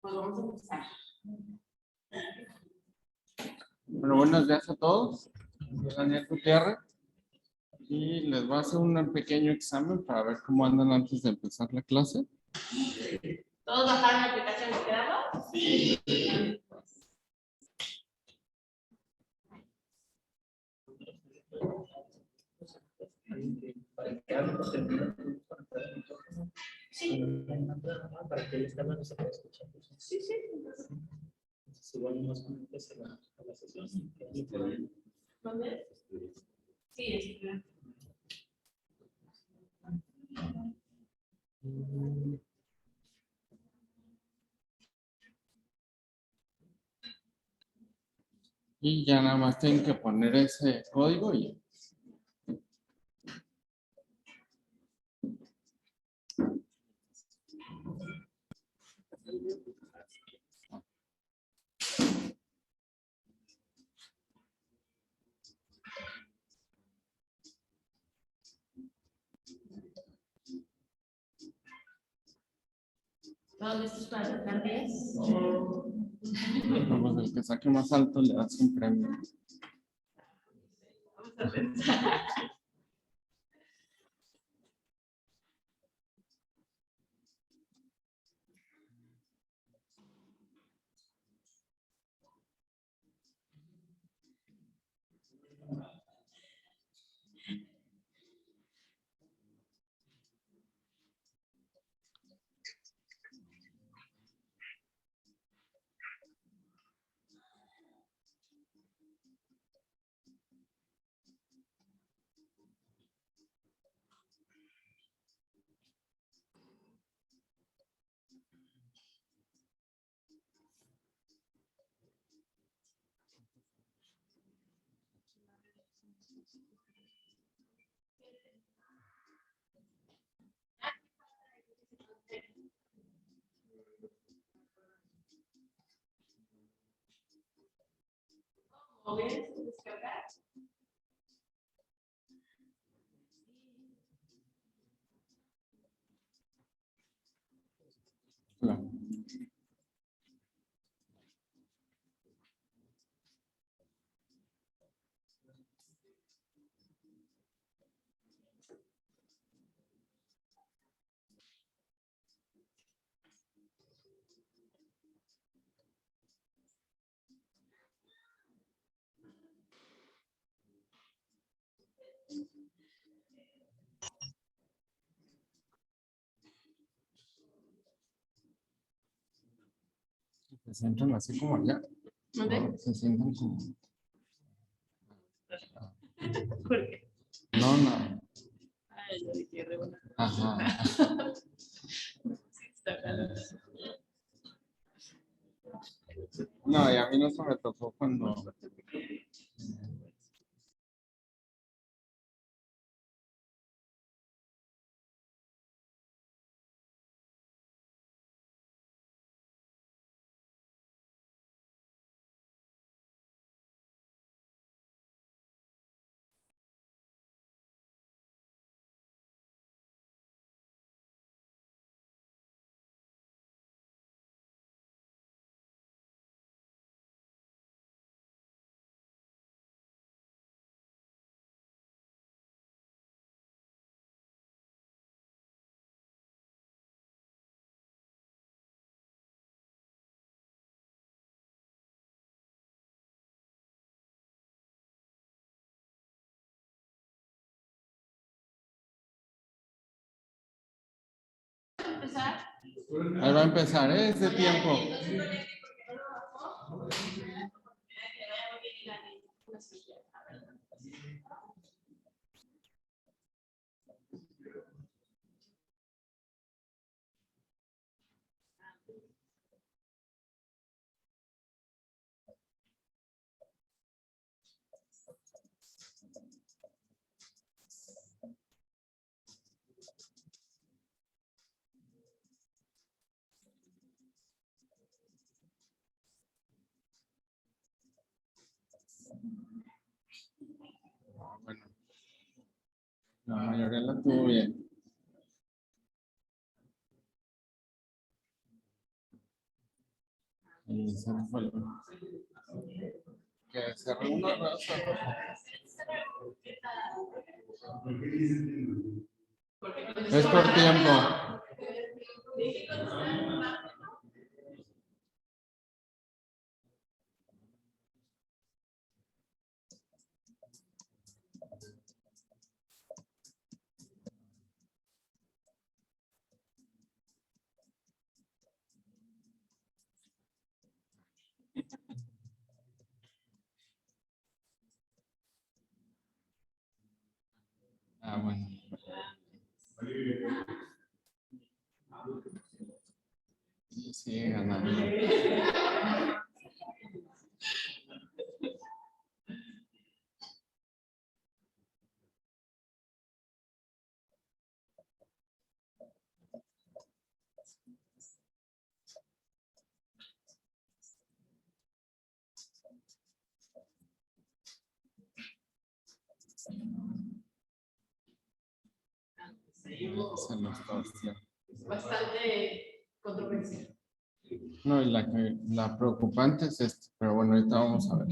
Pues vamos a empezar. Bueno, buenos días a todos. Soy Daniel Gutiérrez y les voy a hacer un pequeño examen para ver cómo andan antes de empezar la clase. ¿Todos bajaron la aplicación que quedamos? Sí. Sí. Para que el examen se pueda escuchar. Sí, sí. Si bueno, nos conectes a la sesión. ¿Dónde? Sí, es claro. Y ya nada más tienen que poner ese código y ¿Todos listos para sacar 10? pues el que saque más alto le das un premio. Vamos a pensar. ¿Cómo ves? Descargar. Claro. Se sientan así como allá. ¿Dónde? ¿No? Se sientan como. ¿Por qué? No, no. Ay, yo dije re buena. Ajá. Sí, está bien. No, y a mí no se me tocó cuando. ¿Empezar? Ahí va a empezar, ¿eh? Ese tiempo. Bueno, la mayoría la tuvo bien. Y se me fue el- que se reúna raza. Es por tiempo. Ah, bueno. Sí, sigue ganando. Se nos torció. Bastante controversial. No, y la preocupante es esta, pero bueno, ahorita vamos a ver.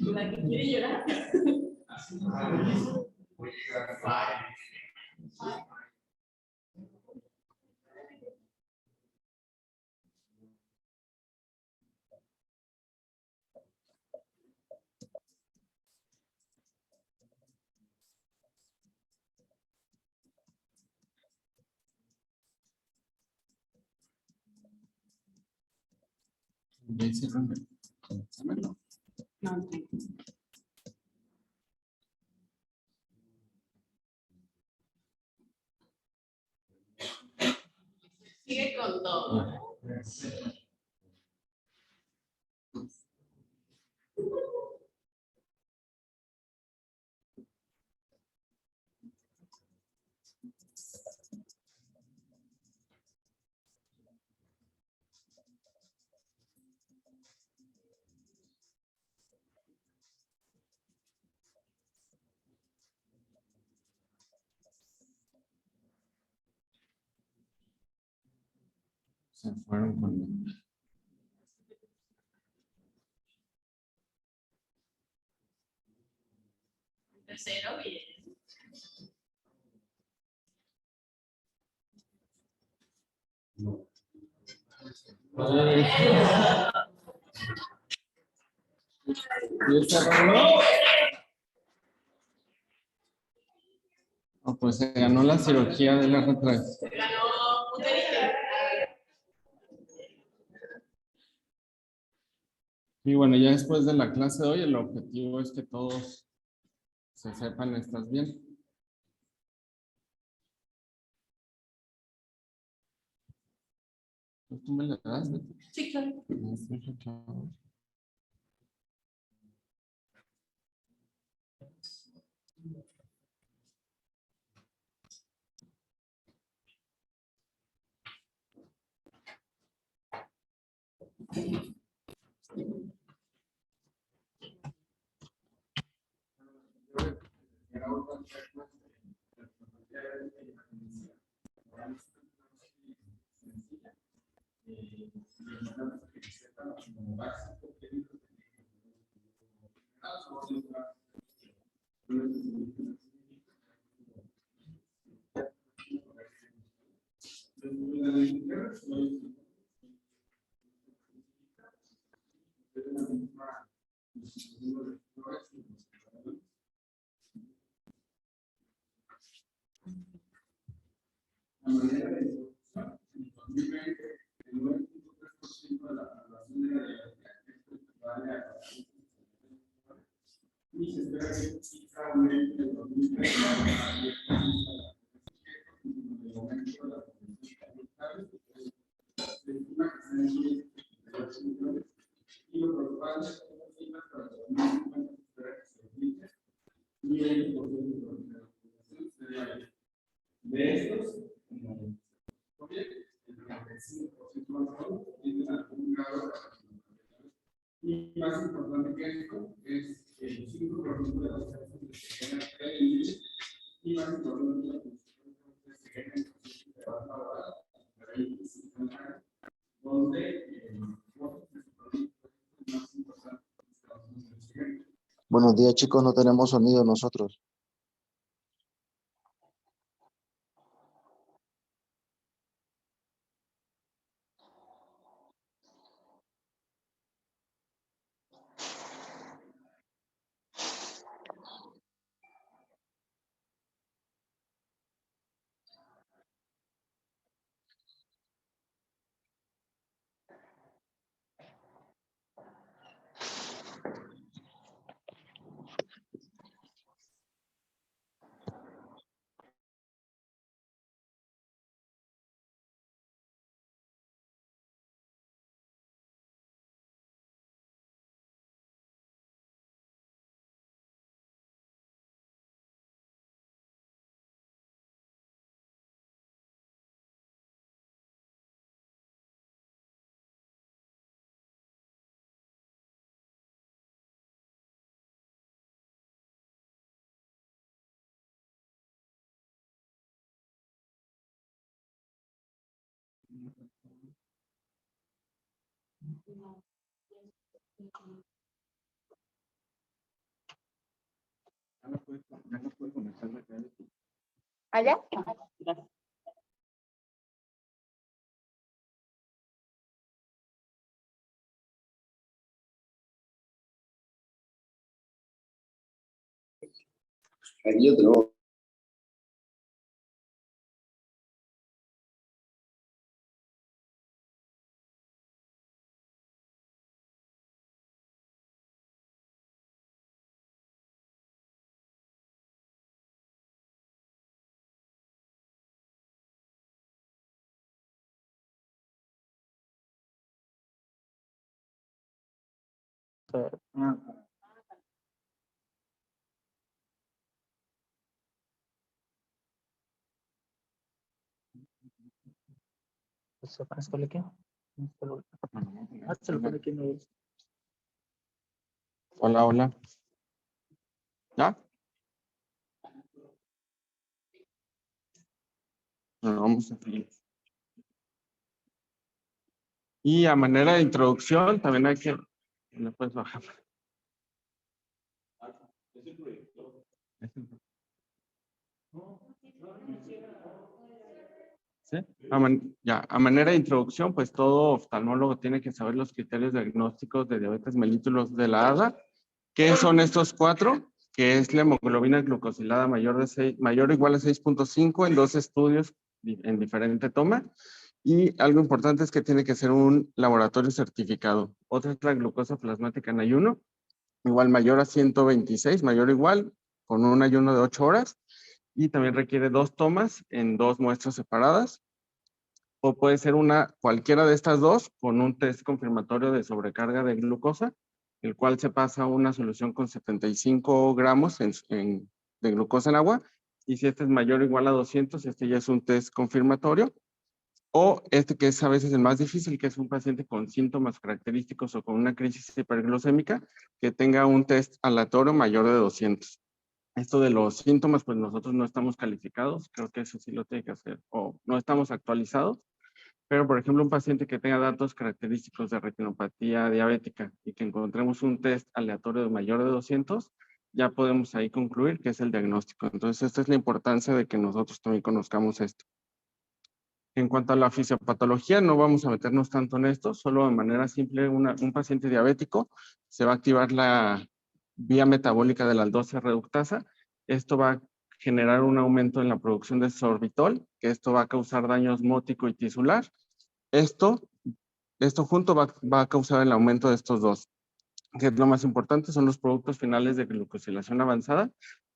La que quiere llorar. ¿Ya hicieron el examen? No. No. Sigue con todo. Se fueron con... Tercero, bien. ¿Y esta ronda? Oh, pues se ganó la cirugía del R3. Se ganó Uterite. Y bueno, ya después de la clase de hoy, el objetivo es que todos se sepan, ¿estás bien? Pues tú me la das, Betty. Sí, claro. No estoy checando. La manera de solucionar en 2020, el 9.3% de la población de la equivale a y se espera que esta cifra aumente en 2030 a 10% del aumento de la población adulta. Se estima que sean 18 millones y lo preocupante es que las cifras para el 2050 se espera que se duplique y 20% de la población se dé ahí. De estos, el 95% más aún tienen algún grado de participación. Y más importante que esto es que el 5% de las personas que se ganan créditos y más importante las personas que se ganan de base laboral, donde Buenos días, chicos, no tenemos sonido nosotros. ¿Allá? Aquí yo tengo. ¿Esto le queda? Hasta lo pone aquí no. Hola, hola. ¿Ya? Bueno, vamos a seguir. Y a manera de introducción, también hay que... ¿Le puedes bajar? ¿Sí? A manera de introducción, pues todo oftalmólogo tiene que saber los criterios diagnósticos de diabetes mellitus de la ADA. ¿Qué son estos cuatro? Que es la hemoglobina glucosilada mayor o igual a 6.5 en 2 estudios en diferente toma. Y algo importante es que tiene que ser un laboratorio certificado. Otra es la glucosa plasmática en ayuno, igual mayor a 126, mayor o igual, con un ayuno de 8 horas. Y también requiere 2 tomas en 2 muestras separadas. O puede ser cualquiera de estas dos con un test confirmatorio de sobrecarga de glucosa, el cual se pasa a una solución con 75 gramos de glucosa en agua. Y si este es mayor o igual a 200, este ya es un test confirmatorio. O este que es a veces el más difícil, que es un paciente con síntomas característicos o con una crisis hiperglucémica, que tenga un test aleatorio mayor de 200. Esto de los síntomas, pues nosotros no estamos calificados, creo que eso sí lo tiene que hacer, o no estamos actualizados. Pero, por ejemplo, un paciente que tenga datos característicos de retinopatía diabética y que encontremos un test aleatorio de mayor de 200, ya podemos ahí concluir que es el diagnóstico. Entonces, esta es la importancia de que nosotros también conozcamos esto. En cuanto a la fisiopatología, no vamos a meternos tanto en esto, solo de manera simple, un paciente diabético se va a activar la vía metabólica de la aldose reductasa. Esto va a generar un aumento en la producción de sorbitol, que esto va a causar daño osmótico y tisular. Esto junto va a causar el aumento de estos dos, que es lo más importante, son los productos finales de glucosilación avanzada,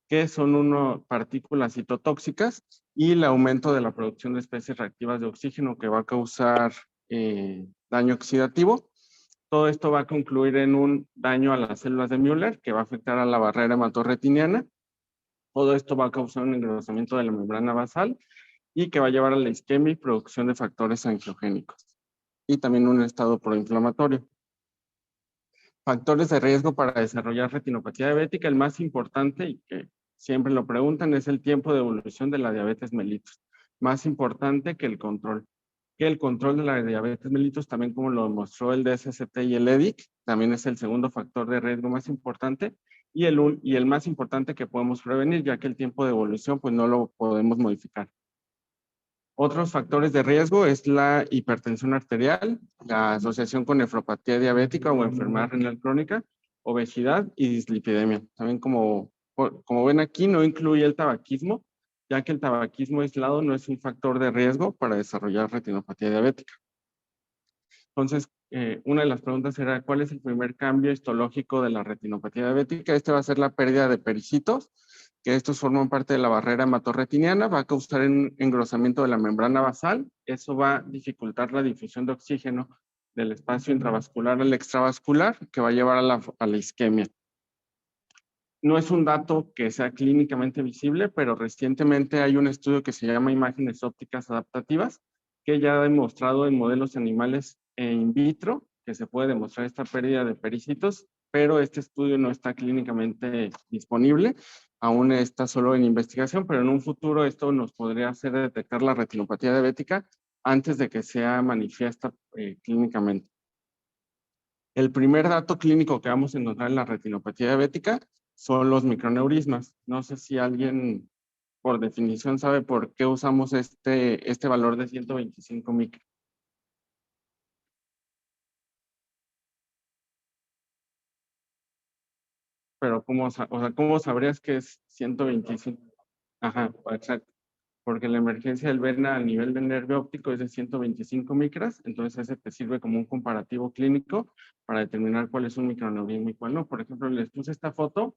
que son partículas citotóxicas y el aumento de la producción de especies reactivas de oxígeno que va a causar daño oxidativo. Todo esto va a concluir en un daño a las células de Müller que va a afectar a la barrera hematorretiniana. Todo esto va a causar un engrosamiento de la membrana basal y que va a llevar a la isquemia y producción de factores angiogénicos. Y también un estado proinflamatorio. Factores de riesgo para desarrollar retinopatía diabética, el más importante y que siempre lo preguntan es el tiempo de evolución de la diabetes mellitus. Más importante que el control. Que el control de la diabetes mellitus, también como lo demostró el DSST y el EDIC, también es el segundo factor de riesgo más importante y el más importante que podemos prevenir, ya que el tiempo de evolución pues no lo podemos modificar. Otros factores de riesgo es la hipertensión arterial, la asociación con nefropatía diabética o enfermedad renal crónica, obesidad y dislipidemia. También como ven aquí no incluye el tabaquismo, ya que el tabaquismo aislado no es un factor de riesgo para desarrollar retinopatía diabética. Entonces, una de las preguntas era, ¿cuál es el primer cambio histológico de la retinopatía diabética? Este va a ser la pérdida de pericitos, que estos forman parte de la barrera hematorretiniana, va a causar un engrosamiento de la membrana basal, eso va a dificultar la difusión de oxígeno del espacio intravascular al extravascular, que va a llevar a la isquemia. No es un dato que sea clínicamente visible, pero recientemente hay un estudio que se llama imágenes ópticas adaptativas, que ya ha demostrado en modelos animales in vitro que se puede demostrar esta pérdida de pericitos, pero este estudio no está clínicamente disponible, aún está solo en investigación, pero en un futuro esto nos podría hacer detectar la retinopatía diabética antes de que sea manifiesta clínicamente. El primer dato clínico que vamos a encontrar en la retinopatía diabética son los microneurismas. No sé si alguien por definición sabe por qué usamos este valor de 125 micras. Pero ¿cómo sabrías que es 125? Ajá, exacto. Porque la emergencia del vena a nivel del nervio óptico es de 125 micras, entonces ese te sirve como un comparativo clínico para determinar cuál es un microneurisma y cuál no. Por ejemplo, les puse esta foto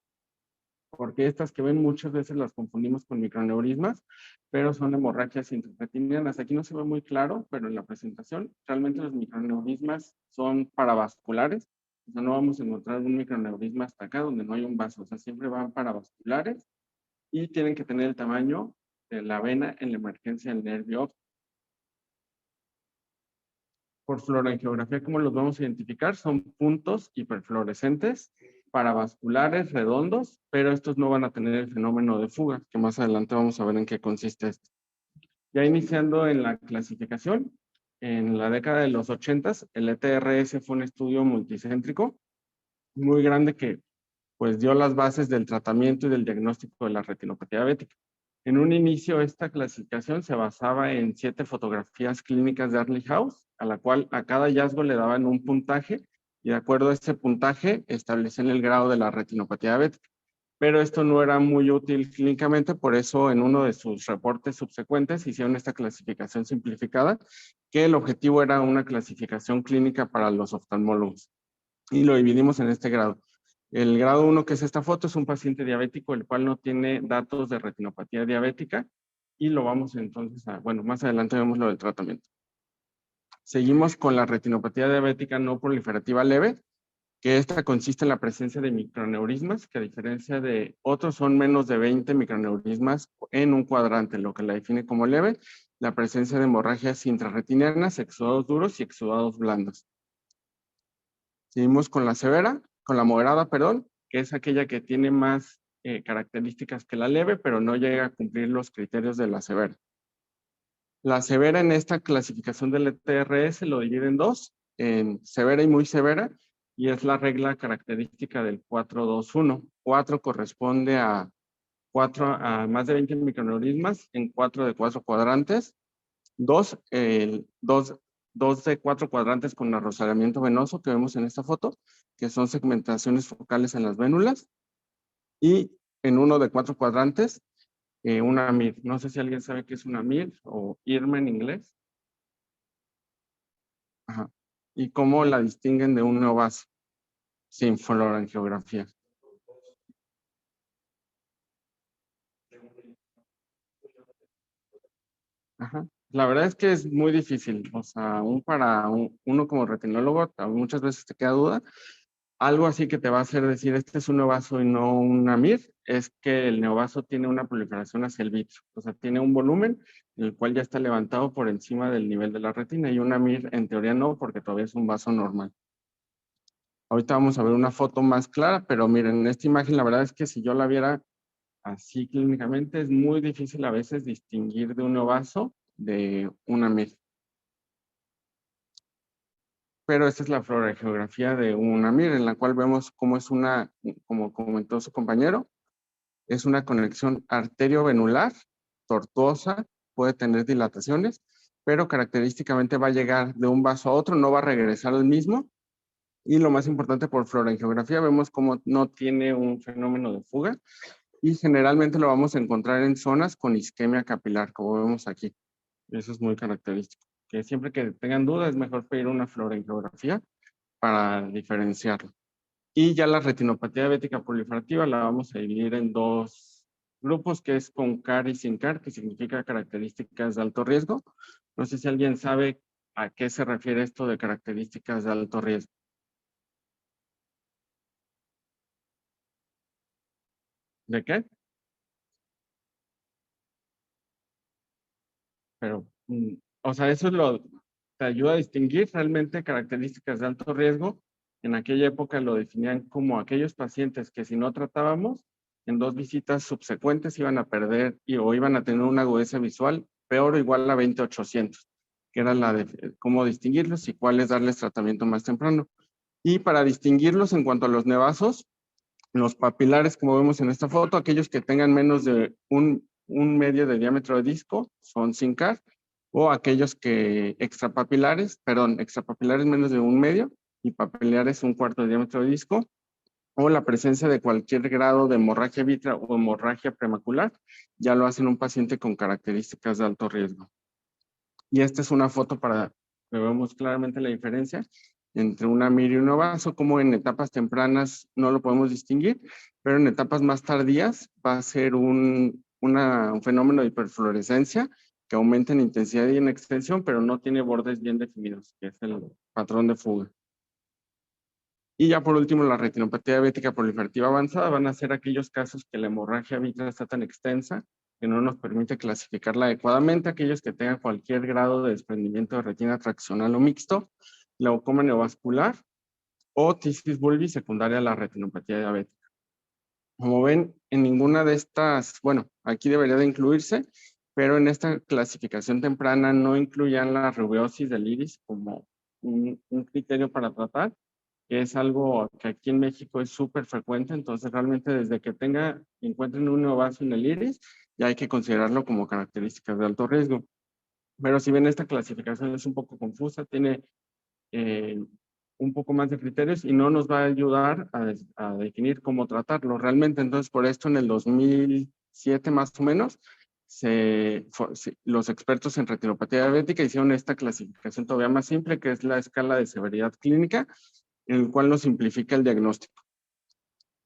porque estas que ven muchas veces las confundimos con microneurismas, pero son hemorragias intrarretinianas. Aquí no se ve muy claro, pero en la presentación realmente los microneurismas son paravasculares. O sea, no vamos a encontrar un microneurisma hasta acá donde no hay un vaso. O sea, siempre van paravasculares y tienen que tener el tamaño de la vena en la emergencia del nervio óptico. Por fluorangiografía, ¿cómo los vamos a identificar? Son puntos hiperfluorescentes, paravasculares, redondos, pero estos no van a tener el fenómeno de fuga, que más adelante vamos a ver en qué consiste esto. Ya iniciando en la clasificación, en la década de los 80s, el ETRS fue un estudio multicéntrico muy grande que pues dio las bases del tratamiento y del diagnóstico de la retinopatía diabética. En un inicio, esta clasificación se basaba en 7 fotografías clínicas de Early House, a la cual a cada hallazgo le daban un puntaje y de acuerdo a este puntaje establecían el grado de la retinopatía diabética. Pero esto no era muy útil clínicamente, por eso en uno de sus reportes subsecuentes hicieron esta clasificación simplificada, que el objetivo era una clasificación clínica para los oftalmólogos. Y lo dividimos en este grado. El grado 1, que es esta foto, es un paciente diabético, el cual no tiene datos de retinopatía diabética, y lo vamos entonces a, bueno, más adelante vemos lo del tratamiento. Seguimos con la retinopatía diabética no proliferativa leve, que esta consiste en la presencia de microneurismas, que a diferencia de otros son menos de 20 microneurismas en un cuadrante, lo que la define como leve, la presencia de hemorragias intrarretinianas, exudados duros y exudados blandos. Seguimos con la severa, con la moderada, perdón, que es aquella que tiene más características que la leve, pero no llega a cumplir los criterios de la severa. La severa en esta clasificación del ETRS lo divide en dos, en severa y muy severa, y es la regla característica del 4-2-1. 4 corresponde a más de 20 microneurismas en 4 de 4 cuadrantes. 2 de 4 cuadrantes con arrosalamiento venoso que vemos en esta foto, que son segmentaciones focales en las vénulas, y en 1 de 4 cuadrantes, una MIR. No sé si alguien sabe qué es una MIR o IRMA en inglés. Ajá. ¿Y cómo la distinguen de un neovaso sin fluorangiografía? Ajá. La verdad es que es muy difícil, o sea, aún para uno como retinólogo, muchas veces te queda duda. Algo así que te va a hacer decir, este es un neovaso y no una MIR, es que el neovaso tiene una proliferación hacia el vitro, o sea, tiene un volumen en el cual ya está levantado por encima del nivel de la retina, y una MIR en teoría no, porque todavía es un vaso normal. Ahorita vamos a ver una foto más clara, pero miren, en esta imagen la verdad es que si yo la viera así clínicamente, es muy difícil a veces distinguir de un neovaso de una MIR. pero esta es la fluoroangiografía de una MIR, en la cual vemos cómo es una, como comentó su compañero, es una conexión arteriovenular, tortuosa, puede tener dilataciones, pero característicamente va a llegar de un vaso a otro, no va a regresar al mismo. Y lo más importante, por fluoroangiografía vemos cómo no tiene un fenómeno de fuga y generalmente lo vamos a encontrar en zonas con isquemia capilar, como vemos aquí. Eso es muy característico. Que siempre que tengan dudas es mejor pedir una fluoroangiografía para diferenciarlo. Y ya la retinopatía diabética proliferativa la vamos a dividir en dos grupos, que es con CAR y sin CAR, que significa características de alto riesgo. No sé si alguien sabe a qué se refiere esto de características de alto riesgo. ¿De qué? Pero, o sea, eso es lo, te ayuda a distinguir realmente características de alto riesgo. En aquella época lo definían como aquellos pacientes que si no tratábamos, en 2 visitas subsecuentes iban a perder o iban a tener una agudeza visual peor o igual a 20/800, que era la de cómo distinguirlos y cuáles darles tratamiento más temprano. Y para distinguirlos en cuanto a los nevazos, los papilares, como vemos en esta foto, aquellos que tengan menos de un medio de diámetro de disco son sin CAR, o aquellos que extrapapilares menos de un medio y papilares un cuarto de diámetro de disco, o la presencia de cualquier grado de hemorragia vítrea o hemorragia premacular, ya lo hacen un paciente con características de alto riesgo. Y esta es una foto para que veamos claramente la diferencia entre una MIR y un vaso, como en etapas tempranas no lo podemos distinguir, pero en etapas más tardías va a ser un fenómeno de hiperfluorescencia que aumenta en intensidad y en extensión, pero no tiene bordes bien definidos, que es el patrón de fuga. Y ya por último, la retinopatía diabética proliferativa avanzada van a ser aquellos casos que la hemorragia vítrea está tan extensa que no nos permite clasificarla adecuadamente, aquellos que tengan cualquier grado de desprendimiento de retina traccional o mixto, glaucoma neovascular o tisis bulbi secundaria a la retinopatía diabética. Como ven, en ninguna de estas, bueno, aquí debería de incluirse, pero en esta clasificación temprana no incluyan la rubeosis del iris como un criterio para tratar, que es algo que aquí en México es súper frecuente, entonces realmente desde que encuentren un neovaso en el iris, ya hay que considerarlo como características de alto riesgo. Pero si bien esta clasificación es un poco confusa, tiene un poco más de criterios y no nos va a ayudar a definir cómo tratarlo realmente. Entonces, por esto en el 2007 más o menos, los expertos en retinopatía diabética hicieron esta clasificación todavía más simple, que es la escala de severidad clínica, en el cual nos simplifica el diagnóstico.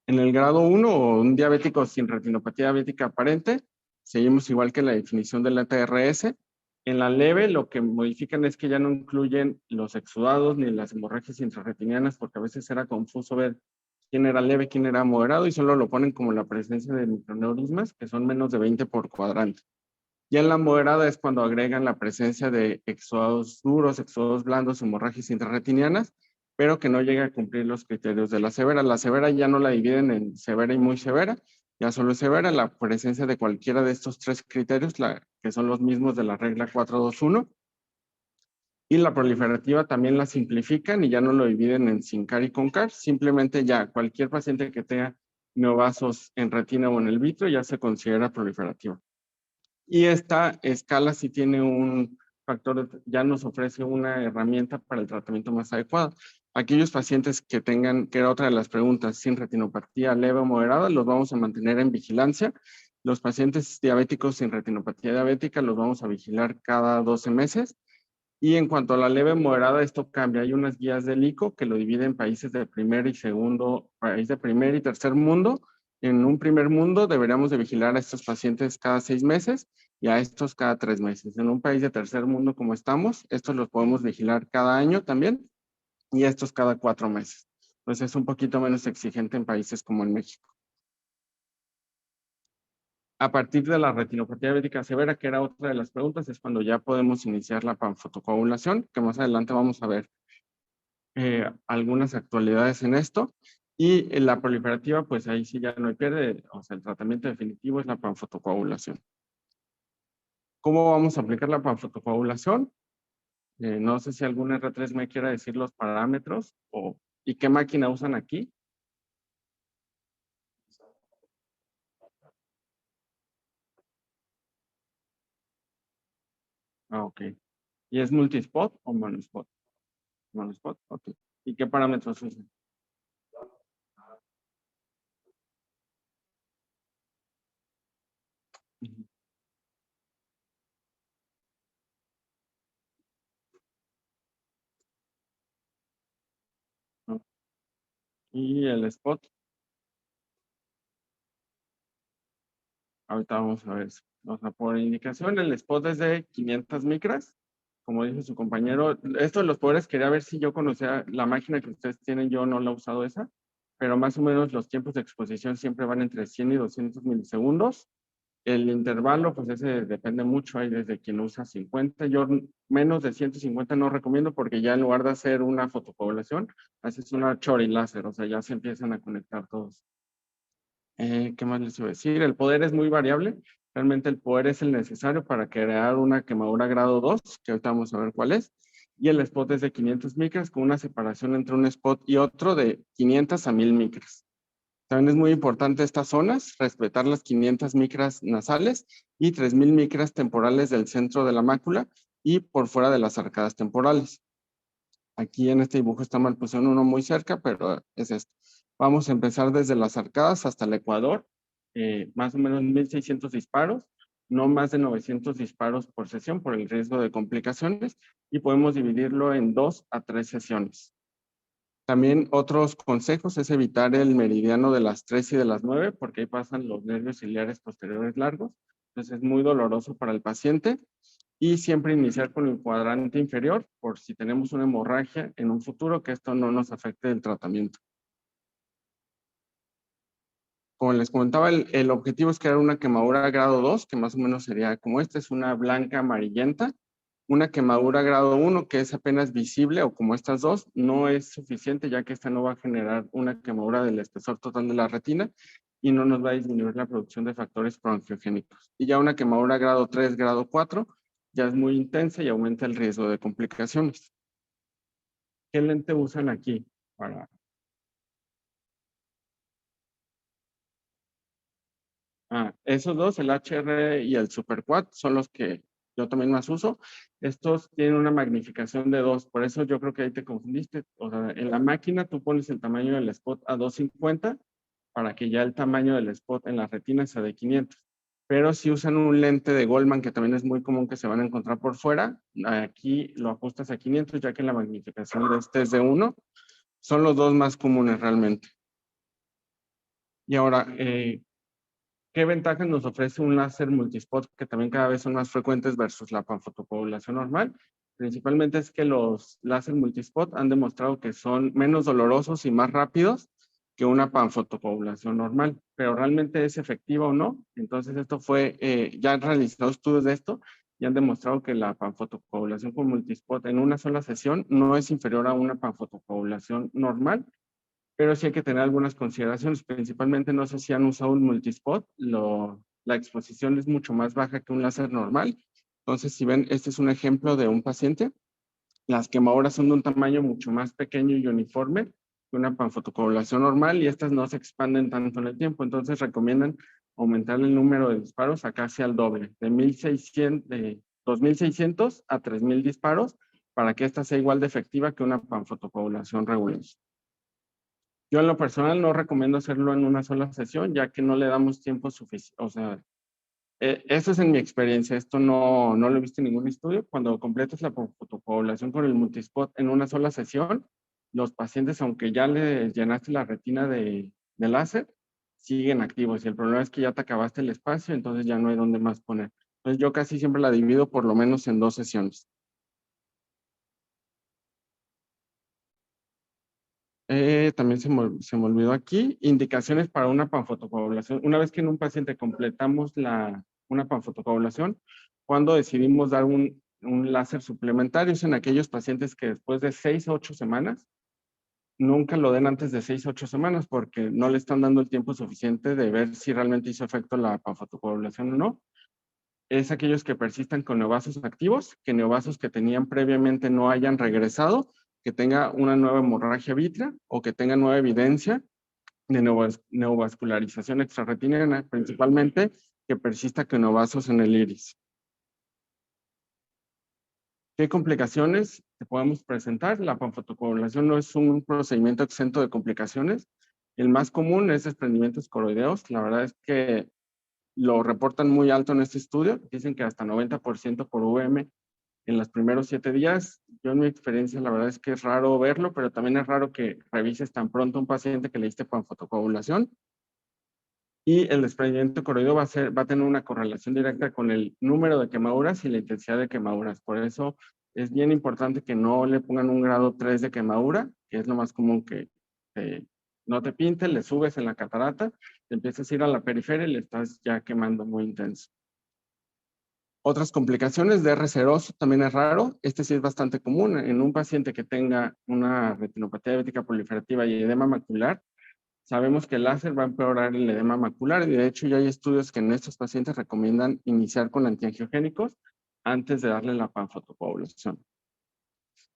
En el grado 1, o un diabético sin retinopatía diabética aparente, seguimos igual que la definición de la TRS. En la leve, lo que modifican es que ya no incluyen los exudados ni las hemorragias intrarretinianas, porque a veces era confuso ver quién era leve, quién era moderado, y solo lo ponen como la presencia de microneurismas, que son menos de 20 por cuadrante. Ya en la moderada es cuando agregan la presencia de exudados duros, exudados blandos, hemorragias intrarretinianas, pero que no llega a cumplir los criterios de la severa. La severa ya no la dividen en severa y muy severa, ya solo es severa la presencia de cualquiera de estos 3 criterios, que son los mismos de la regla 421. Y la proliferativa también la simplifican y ya no lo dividen en sin CAR y con CAR, simplemente ya cualquier paciente que tenga neovasos en retina o en el vitro ya se considera proliferativa. Y esta escala sí tiene un factor, ya nos ofrece una herramienta para el tratamiento más adecuado. Aquellos pacientes que tengan, que era otra de las preguntas, sin retinopatía leve o moderada, los vamos a mantener en vigilancia. Los pacientes diabéticos sin retinopatía diabética los vamos a vigilar cada 12 meses. Y en cuanto a la leve moderada, esto cambia. Hay unas guías del ICO que lo dividen en países de primer y segundo, país de primer y tercer mundo. En un primer mundo deberíamos de vigilar a estos pacientes cada 6 meses y a estos cada 3 meses. En un país de tercer mundo como estamos, estos los podemos vigilar cada año también y estos cada 4 meses. Entonces es un poquito menos exigente en países como en México. A partir de la retinopatía diabética severa, que era otra de las preguntas, es cuando ya podemos iniciar la panfotocoagulación, que más adelante vamos a ver algunas actualidades en esto. Y en la proliferativa, pues ahí sí ya no hay pierde, o sea, el tratamiento definitivo es la panfotocoagulación. ¿Cómo vamos a aplicar la panfotocoagulación? No sé si algún R3 me quiera decir los parámetros y qué máquina usan aquí. Ah, ok. ¿Y es multispot o monospot? Monospot, ok. ¿Y qué parámetros usan? Ujú. No. Y el spot, ahorita vamos a ver eso. O sea, por indicación, el spot es de 500 micras. Como dijo su compañero, esto de los poderes quería ver si yo conocía la máquina que ustedes tienen, yo no la he usado esa, pero más o menos los tiempos de exposición siempre van entre 100 y 200 milisegundos. El intervalo, pues ese depende mucho, hay desde quien usa 50. Yo menos de 150 no recomiendo porque ya en lugar de hacer una fotopoblación, haces una Chori láser, o sea, ya se empiezan a conectar todos. ¿Qué más les iba a decir? El poder es muy variable. Realmente el poder es el necesario para crear una quemadura grado 2, que ahorita vamos a ver cuál es. Y el spot es de 500 micras con una separación entre un spot y otro de 500 a 1000 micras. También es muy importante estas zonas, respetar las 500 micras nasales y 3000 micras temporales del centro de la mácula y por fuera de las arcadas temporales. Aquí en este dibujo está mal puesto uno muy cerca, pero es esto. Vamos a empezar desde las arcadas hasta el ecuador, más o menos 1600 disparos, no más de 900 disparos por sesión por el riesgo de complicaciones y podemos dividirlo en 2 a 3 sesiones. También otros consejos es evitar el meridiano de las 3 y de las 9 porque ahí pasan los nervios ciliares posteriores largos. Entonces es muy doloroso para el paciente y siempre iniciar con el cuadrante inferior por si tenemos una hemorragia en un futuro que esto no nos afecte el tratamiento. Como les comentaba, el objetivo es crear una quemadura grado 2, que más o menos sería como esta, es una blanca amarillenta. Una quemadura grado 1, que es apenas visible, o como estas dos, no es suficiente, ya que esta no va a generar una quemadura del espesor total de la retina y no nos va a disminuir la producción de factores bronquiogénicos. Y ya una quemadura grado 3, grado 4, ya es muy intensa y aumenta el riesgo de complicaciones. ¿Qué lente usan aquí? Esos dos, el HR y el Super Quad, son los que yo también más uso. Estos tienen una magnificación de 2, por eso yo creo que ahí te confundiste. O sea, en la máquina tú pones el tamaño del spot a 250 para que ya el tamaño del spot en la retina sea de 500. Pero si usan un lente de Goldman, que también es muy común que se van a encontrar por fuera, aquí lo ajustas a 500, ya que la magnificación de este es de 1. Son los dos más comunes realmente. Y ahora, ¿qué ventajas nos ofrece un láser multispot que también cada vez son más frecuentes versus la panfotopoblación normal? Principalmente es que los láser multispot han demostrado que son menos dolorosos y más rápidos que una panfotopoblación normal, pero realmente es efectiva o no. Entonces esto fue, ya han realizado estudios de esto y han demostrado que la panfotopoblación con multispot en una sola sesión no es inferior a una panfotopoblación normal, pero sí hay que tener algunas consideraciones. Principalmente, no sé si han usado un multispot, la exposición es mucho más baja que un láser normal. Entonces, si ven, este es un ejemplo de un paciente. Las quemaduras son de un tamaño mucho más pequeño y uniforme que una panfotocoagulación normal y estas no se expanden tanto en el tiempo. Entonces, recomiendan aumentar el número de disparos a casi al doble, de 2600 a 3000 disparos, para que esta sea igual de efectiva que una panfotocoagulación regular. Yo en lo personal no recomiendo hacerlo en una sola sesión, ya que no le damos tiempo suficiente. O sea, eso es en mi experiencia. Esto no lo he visto en ningún estudio. Cuando completas la fotopoblación con el multispot en una sola sesión, los pacientes, aunque ya le llenaste la retina de láser, siguen activos. Y el problema es que ya te acabaste el espacio, entonces ya no hay dónde más poner. Entonces yo casi siempre la divido por lo menos en 2 sesiones. También se me olvidó aquí, indicaciones para una panfotopoblación. Una vez que en un paciente completamos una panfotopoblación, cuando decidimos dar un láser suplementario, es en aquellos pacientes que después de 6 a 8 semanas, nunca lo den antes de 6 a 8 semanas porque no le están dando el tiempo suficiente de ver si realmente hizo efecto la panfotopoblación o no. es aquellos que persistan con neovasos activos, que neovasos que tenían previamente no hayan regresado, que tenga una nueva hemorragia vítrea o que tenga nueva evidencia de neovascularización extrarretiniana, principalmente que persista con neovasos en el iris. ¿Qué complicaciones te podemos presentar? La panfotocoagulación no es un procedimiento exento de complicaciones. El más común es desprendimientos coroideos. La verdad es que lo reportan muy alto en este estudio. Dicen que hasta 90% por VM en los primeros 7 días. Yo en mi experiencia la verdad es que es raro verlo, pero también es raro que revises tan pronto a un paciente que le diste panfotocoagulación. Y el desprendimiento coroideo va a tener una correlación directa con el número de quemaduras y la intensidad de quemaduras. Por eso es bien importante que no le pongan un grado 3 de quemadura, que es lo más común que no te pinte, le subes en la catarata, te empiezas a ir a la periferia y le estás ya quemando muy intenso. Otras complicaciones de R seroso también es raro. Este sí es bastante común. En un paciente que tenga una retinopatía diabética proliferativa y edema macular, sabemos que el láser va a empeorar el edema macular y de hecho ya hay estudios que en estos pacientes recomiendan iniciar con antiangiogénicos antes de darle la panfotocoagulación.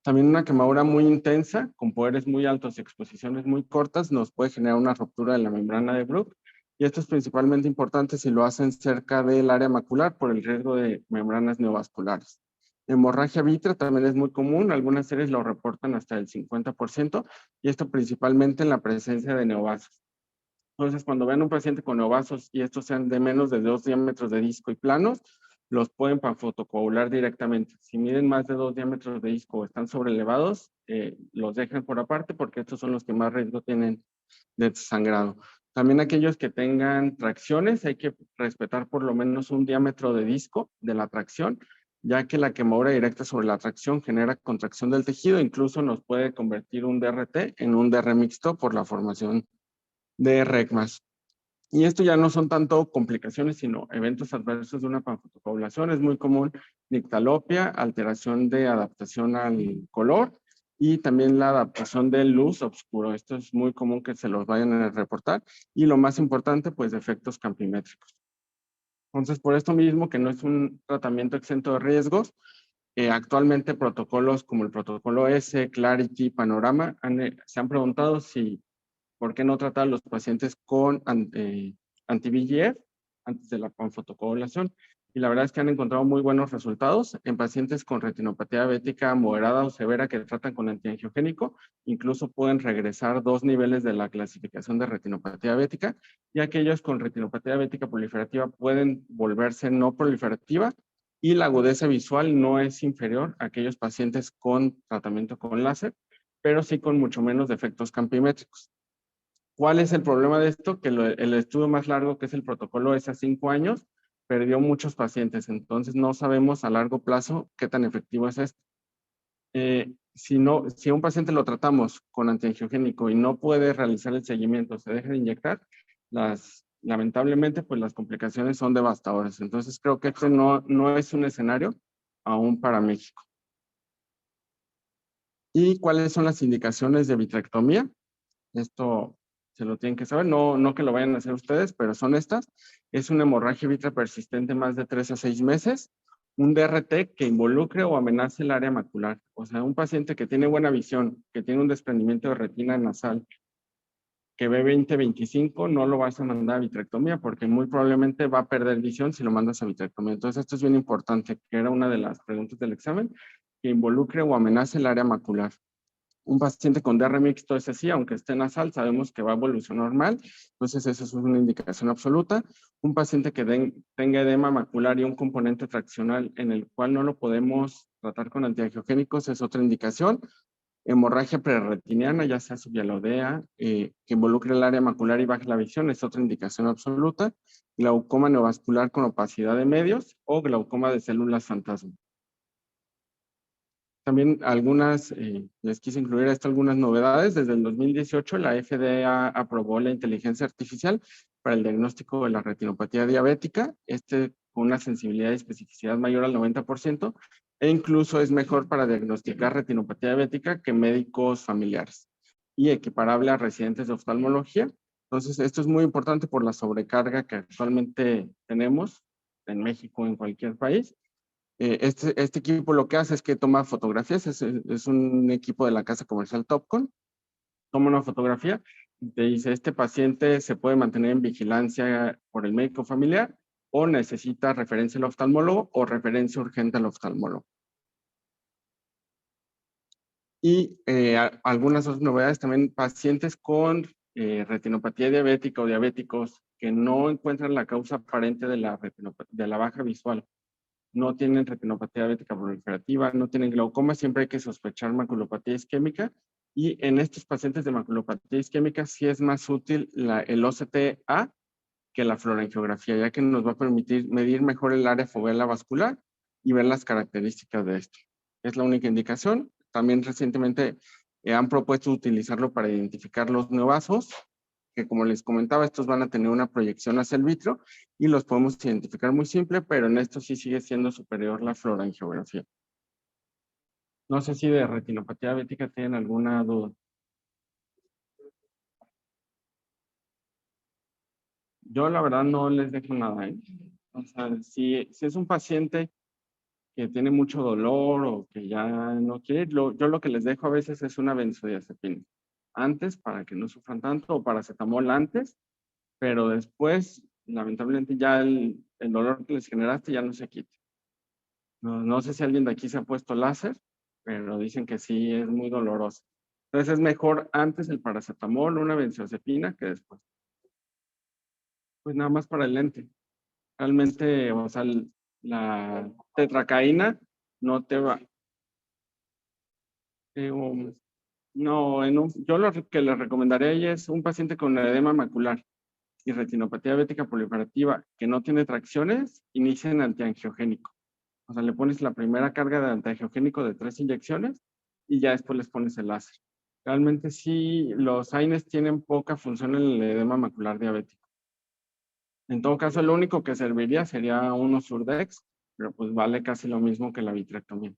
También una quemadura muy intensa, con poderes muy altos y exposiciones muy cortas, nos puede generar una ruptura de la membrana de Bruch. Y esto es principalmente importante si lo hacen cerca del área macular por el riesgo de membranas neovasculares. Hemorragia vítrea también es muy común, algunas series lo reportan hasta el 50%, y esto principalmente en la presencia de neovasos. Entonces, cuando vean un paciente con neovasos y estos sean de menos de 2 diámetros de disco y planos, los pueden panfotocoagular directamente. Si miden más de 2 diámetros de disco o están sobrelevados, los dejan por aparte porque estos son los que más riesgo tienen de sangrado. También aquellos que tengan tracciones, hay que respetar por lo menos un diámetro de disco de la tracción, ya que la quemadura directa sobre la tracción genera contracción del tejido, incluso nos puede convertir un DRT en un DR mixto por la formación de RECMAS. Y esto ya no son tanto complicaciones, sino eventos adversos de una panfotocoagulación. Es muy común nictalopia, alteración de adaptación al color y también la adaptación de luz oscuro. Esto es muy común que se los vayan a reportar. Y lo más importante, pues, efectos campimétricos. Entonces, por esto mismo, que no es un tratamiento exento de riesgos, actualmente protocolos como el protocolo S, Clarity, Panorama, se han preguntado si ¿por qué no tratar a los pacientes con anti-VEGF antes de la panfotocoagulación? Y la verdad es que han encontrado muy buenos resultados en pacientes con retinopatía diabética moderada o severa que tratan con antiangiogénico. Incluso pueden regresar 2 niveles de la clasificación de retinopatía diabética, y aquellos con retinopatía diabética proliferativa pueden volverse no proliferativa y la agudeza visual no es inferior a aquellos pacientes con tratamiento con láser, pero sí con mucho menos defectos campimétricos. ¿Cuál es el problema de esto? Que el estudio más largo, que es el protocolo, es a 5 años, perdió muchos pacientes. Entonces, no sabemos a largo plazo qué tan efectivo es esto. Si a un paciente lo tratamos con antiangiogénico y no puede realizar el seguimiento, se deja de inyectar, lamentablemente, pues las complicaciones son devastadoras. Entonces, creo que este no es un escenario aún para México. ¿Y cuáles son las indicaciones de vitrectomía? Esto se lo tienen que saber, no que lo vayan a hacer ustedes, pero son estas. Es una hemorragia vitrea persistente más de 3 a 6 meses, un DRT que involucre o amenace el área macular. O sea, un paciente que tiene buena visión, que tiene un desprendimiento de retina nasal, que ve 20/25, no lo vas a mandar a vitrectomía porque muy probablemente va a perder visión si lo mandas a vitrectomía. Entonces, esto es bien importante, que era una de las preguntas del examen, que involucre o amenace el área macular. Un paciente con DR mixto es así, aunque esté nasal, sabemos que va a evolucionar mal, entonces eso es una indicación absoluta. Un paciente que tenga edema macular y un componente traccional en el cual no lo podemos tratar con antiangiogénicos es otra indicación. Hemorragia prerretiniana, ya sea subhialodea, que involucre el área macular y baje la visión, es otra indicación absoluta. Glaucoma neovascular con opacidad de medios o glaucoma de células fantasma. También les quise incluir algunas novedades. Desde el 2018 la FDA aprobó la inteligencia artificial para el diagnóstico de la retinopatía diabética, con una sensibilidad y especificidad mayor al 90%, e incluso es mejor para diagnosticar retinopatía diabética que médicos familiares, y equiparable a residentes de oftalmología. Entonces, esto es muy importante por la sobrecarga que actualmente tenemos en México o en cualquier país. Este equipo lo que hace es que toma fotografías, es un equipo de la casa comercial Topcon, toma una fotografía y te dice, este paciente se puede mantener en vigilancia por el médico familiar o necesita referencia al oftalmólogo o referencia urgente al oftalmólogo. Y algunas otras novedades también, pacientes con retinopatía diabética o diabéticos que no encuentran la causa aparente de la baja visual. No tienen retinopatía diabética proliferativa, no tienen glaucoma, siempre hay que sospechar maculopatía isquémica. Y en estos pacientes de maculopatía isquémica sí es más útil el OCTA que la fluorangiografía, ya que nos va a permitir medir mejor el área foveolar vascular y ver las características de esto. Es la única indicación. También recientemente han propuesto utilizarlo para identificar los neovasos, que como les comentaba, estos van a tener una proyección hacia el vitro y los podemos identificar muy simple, pero en esto sí sigue siendo superior la fluorangiografía. No sé si de retinopatía diabética tienen alguna duda. Yo la verdad no les dejo nada, ¿eh? O sea, si es un paciente que tiene mucho dolor o que ya no quiere, yo lo que les dejo a veces es una benzodiazepina. Antes, para que no sufran tanto, o paracetamol antes, pero después, lamentablemente, ya el dolor que les generaste ya no se quita. No sé si alguien de aquí se ha puesto láser, pero dicen que sí es muy doloroso. Entonces es mejor antes el paracetamol, una benzodiazepina, que después. Pues nada más para el lente. Realmente, o sea, la tetracaína no te va. No, yo lo que le recomendaría a ella es un paciente con edema macular y retinopatía diabética proliferativa que no tiene tracciones, inicien antiangiogénico. O sea, le pones la primera carga de antiangiogénico de 3 inyecciones y ya después les pones el láser. Realmente sí, los AINES tienen poca función en el edema macular diabético. En todo caso, lo único que serviría sería uno Surdex, pero pues vale casi lo mismo que la vitrectomía.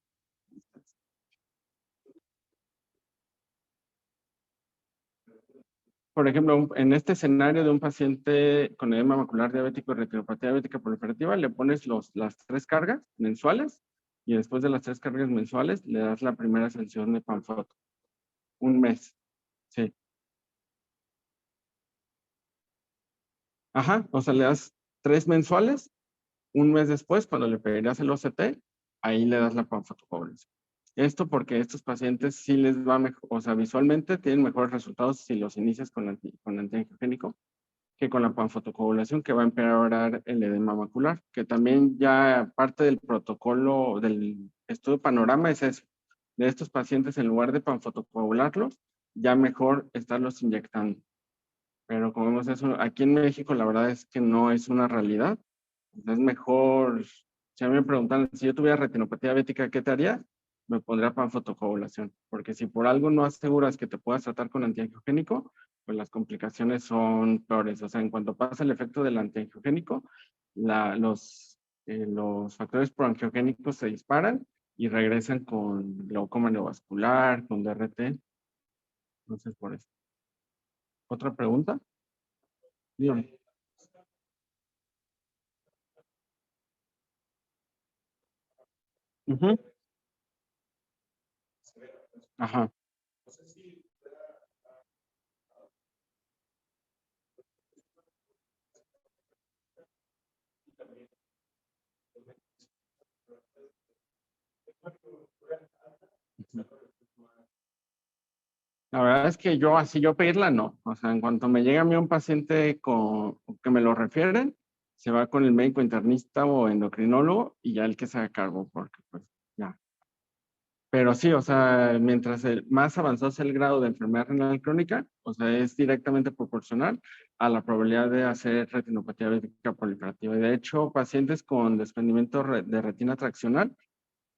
Por ejemplo, en este escenario de un paciente con edema macular diabético y retinopatía diabética proliferativa, le pones las 3 cargas mensuales y después de las 3 cargas mensuales le das la primera sesión de Panfoto. Un mes. Sí. Ajá, o sea, le das 3 mensuales, un mes después, cuando le pedirías el OCT, ahí le das la panfotocoagulación. Esto porque estos pacientes sí les va mejor, o sea, visualmente tienen mejores resultados si los inicias con antiangiogénico que con la panfotocoagulación, que va a empeorar el edema macular, que también ya parte del protocolo del estudio panorama es eso. De estos pacientes, en lugar de panfotocoagularlos, ya mejor estarlos inyectando. Pero como vemos eso, aquí en México la verdad es que no es una realidad. Es mejor, si a mí me preguntan, si yo tuviera retinopatía diabética, ¿qué te haría? Me pondría panfotocoagulación. Porque si por algo no aseguras que te puedas tratar con antiangiogénico, pues las complicaciones son peores. O sea, en cuanto pasa el efecto del antiangiogénico, los factores proangiogénicos se disparan y regresan con glaucoma neovascular, con DRT. Entonces, por eso. ¿Otra pregunta? Dígame. Ujú. Ajá. La verdad es que yo pedirla, no. O sea, en cuanto me llega a mí un paciente que me lo refieren, se va con el médico internista o endocrinólogo y ya el que se haga cargo, porque pues ya. Pero sí, o sea, mientras más avanzado sea el grado de enfermedad renal crónica, o sea, es directamente proporcional a la probabilidad de hacer retinopatía diabética proliferativa. Y de hecho, pacientes con desprendimiento de retina traccional,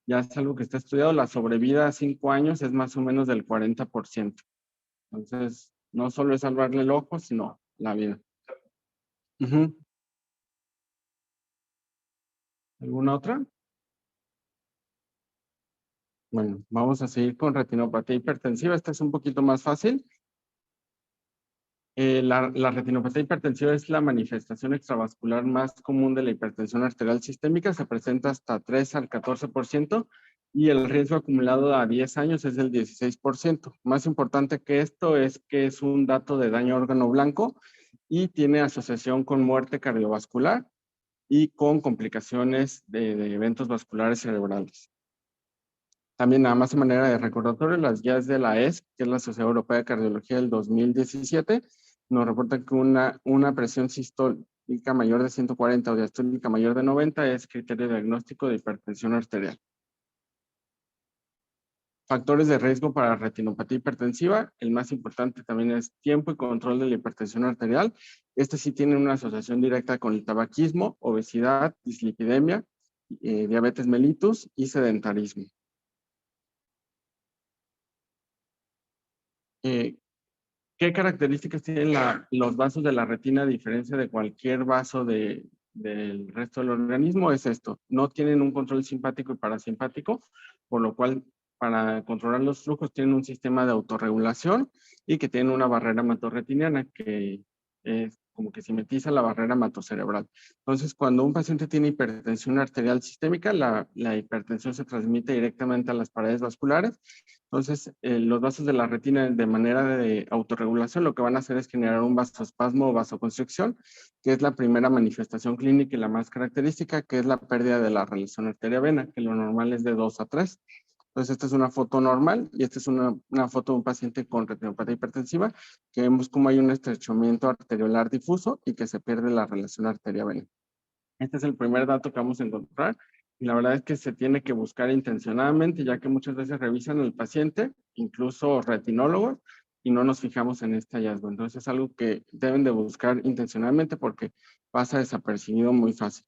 ya es algo que está estudiado, la sobrevida a 5 años es más o menos del 40%. Entonces, no solo es salvarle el ojo, sino la vida. Ujú. ¿Alguna otra? Bueno, vamos a seguir con retinopatía hipertensiva. Esta es un poquito más fácil. La retinopatía hipertensiva es la manifestación extravascular más común de la hipertensión arterial sistémica, se presenta hasta 3 al 14% y el riesgo acumulado a 10 años es del 16%. Más importante que esto es que es un dato de daño a órgano blanco y tiene asociación con muerte cardiovascular y con complicaciones de eventos vasculares cerebrales. También, nada más de manera de recordatorio, las guías de la ESC, que es la Sociedad Europea de Cardiología del 2017, nos reportan que una presión sistólica mayor de 140 o diastólica mayor de 90 es criterio diagnóstico de hipertensión arterial. Factores de riesgo para retinopatía hipertensiva, el más importante también es tiempo y control de la hipertensión arterial. Este sí tiene una asociación directa con el tabaquismo, obesidad, dislipidemia, diabetes mellitus y sedentarismo. ¿Qué características tienen los vasos de la retina a diferencia de cualquier vaso del resto del organismo? Es esto, no tienen un control simpático y parasimpático, por lo cual para controlar los flujos tienen un sistema de autorregulación y que tienen una barrera hematorretiniana que es como que simetiza la barrera hematocerebral. Entonces, cuando un paciente tiene hipertensión arterial sistémica, la hipertensión se transmite directamente a las paredes vasculares. Entonces, los vasos de la retina de manera de autorregulación lo que van a hacer es generar un vasoespasmo o vasoconstricción, que es la primera manifestación clínica y la más característica, que es la pérdida de la relación arteria-vena, que lo normal es de 2 a 3. Entonces, esta es una foto normal y esta es una foto de un paciente con retinopatía hipertensiva, que vemos cómo hay un estrechamiento arteriolar difuso y que se pierde la relación arteria-vena. Este es el primer dato que vamos a encontrar. Y la verdad es que se tiene que buscar intencionadamente, ya que muchas veces revisan al paciente, incluso retinólogos, y no nos fijamos en este hallazgo. Entonces es algo que deben de buscar intencionalmente porque pasa desapercibido muy fácil.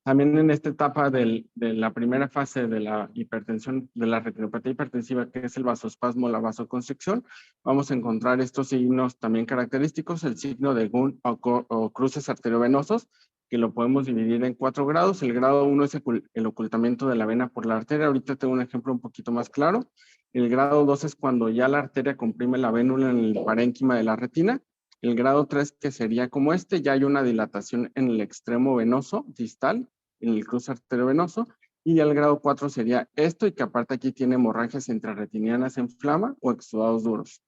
También en esta etapa de la primera fase de la hipertensión, de la retinopatía hipertensiva, que es el vasoespasmo, la vasoconstricción, vamos a encontrar estos signos también característicos, el signo de Gunn o cruces arteriovenosos, que lo podemos dividir en 4 grados. El grado 1 es el ocultamiento de la vena por la arteria. Ahorita tengo un ejemplo un poquito más claro. El grado 2 es cuando ya la arteria comprime la vénula en el parénquima de la retina. El grado 3, que sería como este, ya hay una dilatación en el extremo venoso distal, en el cruce arteriovenoso, y ya el grado 4 sería esto, y que aparte aquí tiene hemorragias intrarretinianas en flama o exudados duros.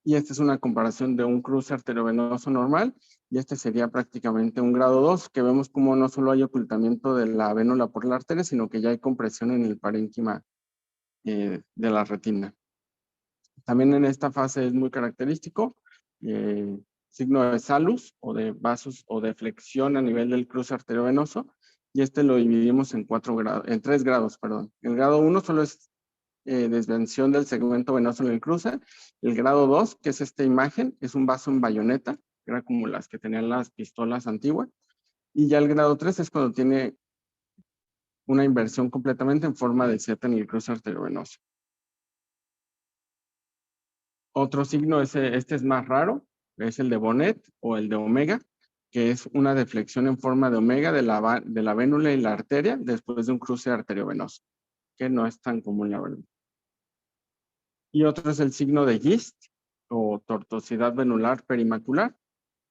Y esta es una comparación de un cruce arteriovenoso normal, y este sería prácticamente un grado 2, que vemos como no solo hay ocultamiento de la vénula por la arteria, sino que ya hay compresión en el parénquima de la retina. También en esta fase es muy característico, signo de salus o de vasos o de flexión a nivel del cruce arteriovenoso, y este lo dividimos en 3 grados, perdón. El grado 1 solo es desviación del segmento venoso en el cruce. El grado 2, que es esta imagen, es un vaso en bayoneta, que era como las que tenían las pistolas antiguas. Y ya el grado 3 es cuando tiene una inversión completamente en forma de seta en el cruce arteriovenoso. Otro signo, este es más raro, es el de Bonnet o el de omega, que es una deflexión en forma de omega de la vénula y la arteria después de un cruce arteriovenoso, que no es tan común, la verdad. Y otro es el signo de Gist o tortuosidad venular perimacular,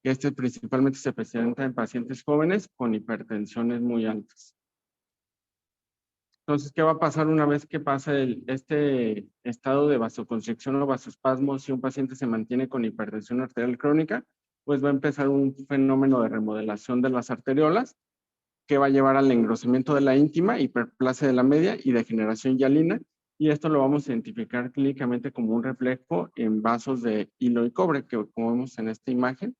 que este principalmente se presenta en pacientes jóvenes con hipertensiones muy altas. Entonces, ¿qué va a pasar una vez que pasa este estado de vasoconstricción o vasoespasmo? Si un paciente se mantiene con hipertensión arterial crónica, pues va a empezar un fenómeno de remodelación de las arteriolas que va a llevar al engrosamiento de la íntima, hiperplasia de la media y degeneración hialina. Y esto lo vamos a identificar clínicamente como un reflejo en vasos de hilo y cobre, que como vemos en esta imagen.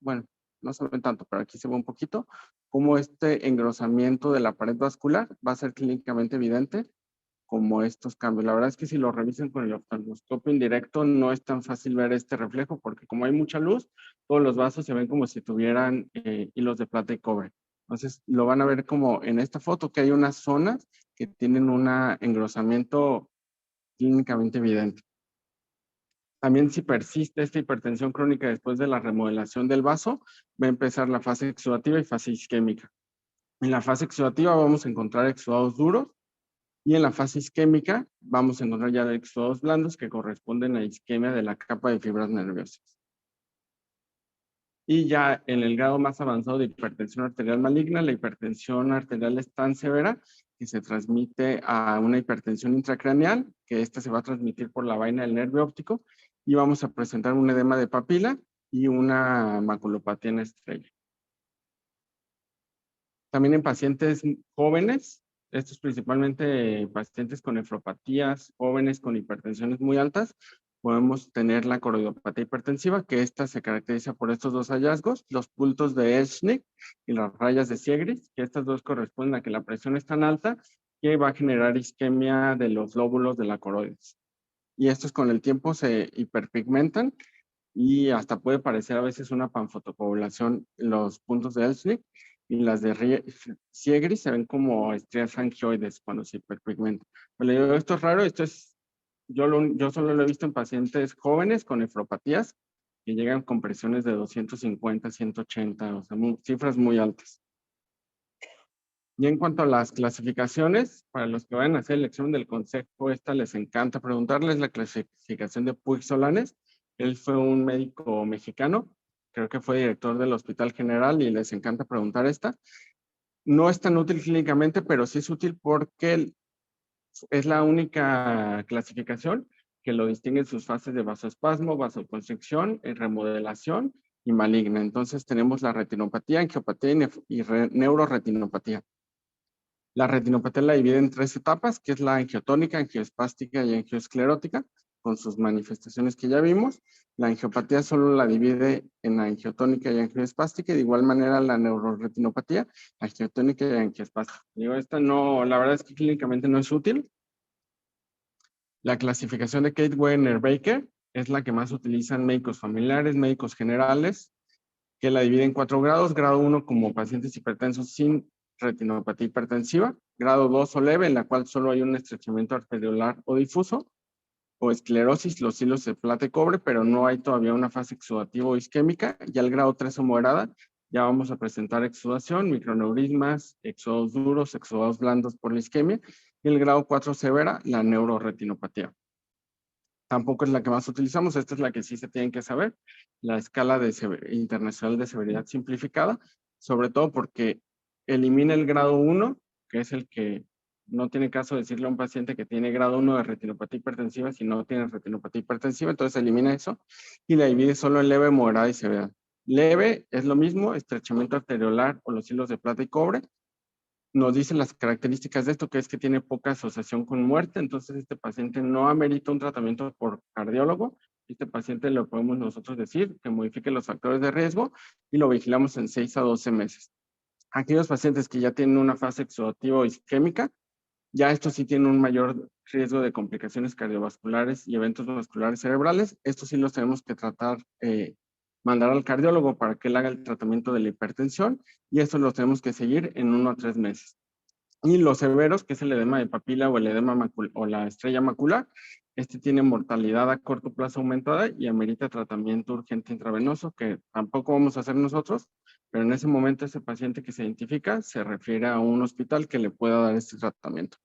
Bueno, no se ve tanto, pero aquí se ve un poquito, como este engrosamiento de la pared vascular va a ser clínicamente evidente como estos cambios. La verdad es que si lo revisan con el oftalmoscopio indirecto no es tan fácil ver este reflejo porque como hay mucha luz, todos los vasos se ven como si tuvieran hilos de plata y cobre. Entonces lo van a ver como en esta foto que hay unas zonas que tienen un engrosamiento clínicamente evidente. También si persiste esta hipertensión crónica después de la remodelación del vaso, va a empezar la fase exudativa y fase isquémica. En la fase exudativa vamos a encontrar exudados duros Y en la fase isquémica vamos a encontrar ya exudados blandos que corresponden a isquemia de la capa de fibras nerviosas. Y ya en el grado más avanzado de hipertensión arterial maligna, la hipertensión arterial es tan severa que se transmite a una hipertensión intracraneal, que esta se va a transmitir por la vaina del nervio óptico, y vamos a presentar un edema de papila y una maculopatía en estrella. También en pacientes jóvenes, estos principalmente pacientes con nefropatías, jóvenes con hipertensiones muy altas, podemos tener la coroidopatía hipertensiva, que esta se caracteriza por estos dos hallazgos, los puntos de Elschnig y las rayas de Siegris, que estas dos corresponden a que la presión es tan alta que va a generar isquemia de los lóbulos de la coroides. Y estos con el tiempo se hiperpigmentan y hasta puede parecer a veces una panfotocoagulación en los puntos de Elschnig, y las de Siegris se ven como estrellas angioides cuando se hiperpigmentan. Pero esto es raro, esto es, yo solo lo he visto en pacientes jóvenes con nefropatías que llegan con presiones de 250, 180, o sea, cifras muy altas. Y en cuanto a las clasificaciones, para los que vayan a hacer el examen del consejo, esta les encanta preguntarles la clasificación de Puig-Solanes. Él fue un médico mexicano, creo que fue director del Hospital General y les encanta preguntar esta. No es tan útil clínicamente, pero sí es útil porque es la única clasificación que lo distingue en sus fases de vasoespasmo, vasoconstricción, remodelación y maligna. Entonces tenemos la retinopatía, angiopatía y neuroretinopatía. La retinopatía la divide en 3 etapas, que es la angiotónica, angioespástica y angioesclerótica, con sus manifestaciones que ya vimos. La angiopatía solo la divide en angiotónica y angioespástica, y de igual manera la neuroretinopatía, angiotónica y angioespástica. Digo, esta no, la verdad es que clínicamente no es útil. La clasificación de Kate Werner Baker es la que más utilizan médicos familiares, médicos generales, que la divide en 4 grados. Grado 1 como pacientes hipertensos sin retinopatía hipertensiva. Grado 2 o leve, en la cual solo hay un estrechamiento arteriolar o difuso, o esclerosis, los hilos de plata y cobre, pero no hay todavía una fase exudativa o isquémica. Ya el grado 3 o moderada, ya vamos a presentar exudación, microneurismas, exudados duros, exudados blandos por la isquemia. Y el grado 4 severa, la neuroretinopatía. Tampoco es la que más utilizamos, esta es la que sí se tienen que saber, la escala internacional de severidad simplificada, sobre todo porque elimina el grado 1, que es el que no tiene caso decirle a un paciente que tiene grado 1 de retinopatía hipertensiva si no tiene retinopatía hipertensiva, entonces elimina eso y la divide solo en leve, moderada y severa. Leve es lo mismo, estrechamiento arteriolar o los hilos de plata y cobre. Nos dicen las características de esto, que es que tiene poca asociación con muerte, entonces este paciente no amerita un tratamiento por cardiólogo. Este paciente lo podemos nosotros decir que modifique los factores de riesgo y lo vigilamos en 6 a 12 meses. Aquellos pacientes que ya tienen una fase exudativa o isquémica, ya estos sí tienen un mayor riesgo de complicaciones cardiovasculares y eventos vasculares cerebrales. Estos sí los tenemos que tratar, mandar al cardiólogo para que él haga el tratamiento de la hipertensión, y estos los tenemos que seguir en 1 a 3 meses. Y los severos, que es el edema de papila o el edema o la estrella macular, este tiene mortalidad a corto plazo aumentada y amerita tratamiento urgente intravenoso, que tampoco vamos a hacer nosotros, pero en ese momento ese paciente que se identifica se refiere a un hospital que le pueda dar este tratamiento.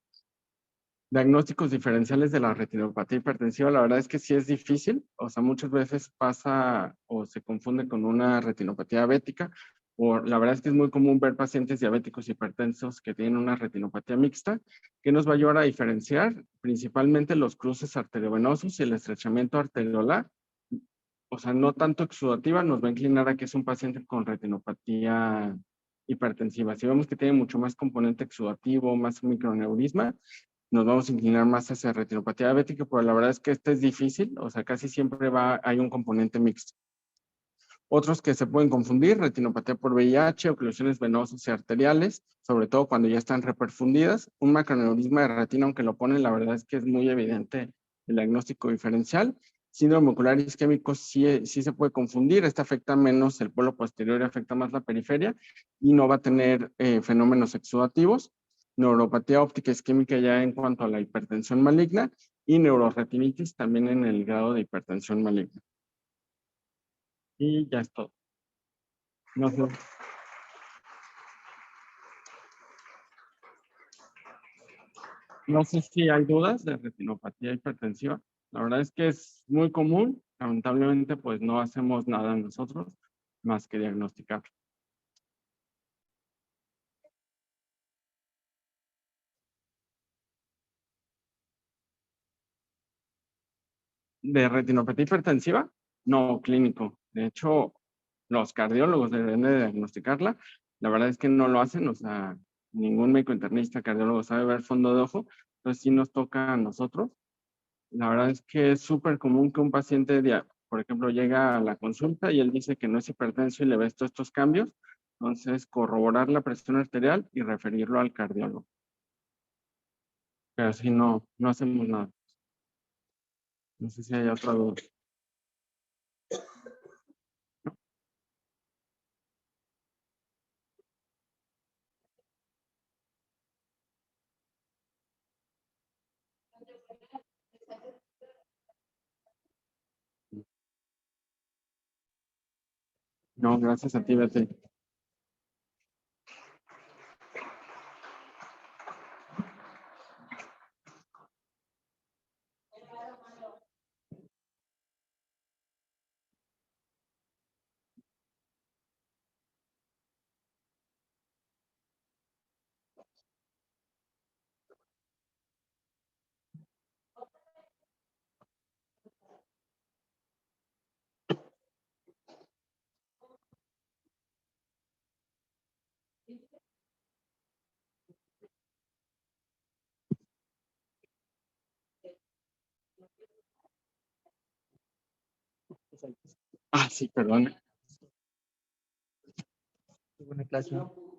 Diagnósticos diferenciales de la retinopatía hipertensiva, la verdad es que sí es difícil, o sea, muchas veces pasa o se confunde con una retinopatía diabética, o la verdad es que es muy común ver pacientes diabéticos hipertensos que tienen una retinopatía mixta, que nos va a ayudar a diferenciar principalmente los cruces arteriovenosos y el estrechamiento arteriolar. O sea, no tanto exudativa, nos va a inclinar a que es un paciente con retinopatía hipertensiva. Si vemos que tiene mucho más componente exudativo, más microneurisma, nos vamos a inclinar más hacia retinopatía diabética, pero la verdad es que este es difícil, o sea, casi siempre hay un componente mixto. Otros que se pueden confundir, retinopatía por VIH, oclusiones venosas y arteriales, sobre todo cuando ya están reperfundidas. Un macroneurisma de retina, aunque lo ponen, la verdad es que es muy evidente el diagnóstico diferencial. Síndrome ocular isquémico sí se puede confundir, este afecta menos el polo posterior y afecta más la periferia y no va a tener fenómenos exudativos. Neuropatía óptica isquémica ya en cuanto a la hipertensión maligna y neuroretinitis también en el grado de hipertensión maligna. Y ya es todo. No sé. No sé si hay dudas de retinopatía hipertensiva. La verdad es que es muy común. Lamentablemente, pues no hacemos nada nosotros más que diagnosticar. ¿De retinopatía hipertensiva? No, clínico. De hecho, los cardiólogos deben de diagnosticarla. La verdad es que no lo hacen, o sea, ningún médico internista cardiólogo sabe ver fondo de ojo, entonces sí nos toca a nosotros. La verdad es que es súper común que un paciente, por ejemplo, llega a la consulta y él dice que no es hipertenso y le ves todos estos cambios, entonces corroborar la presión arterial y referirlo al cardiólogo. Pero si no, no hacemos nada. No sé si hay otra duda. No, gracias a ti, Betty. Ah, sí, perdón. Qué buena clase, ¿no?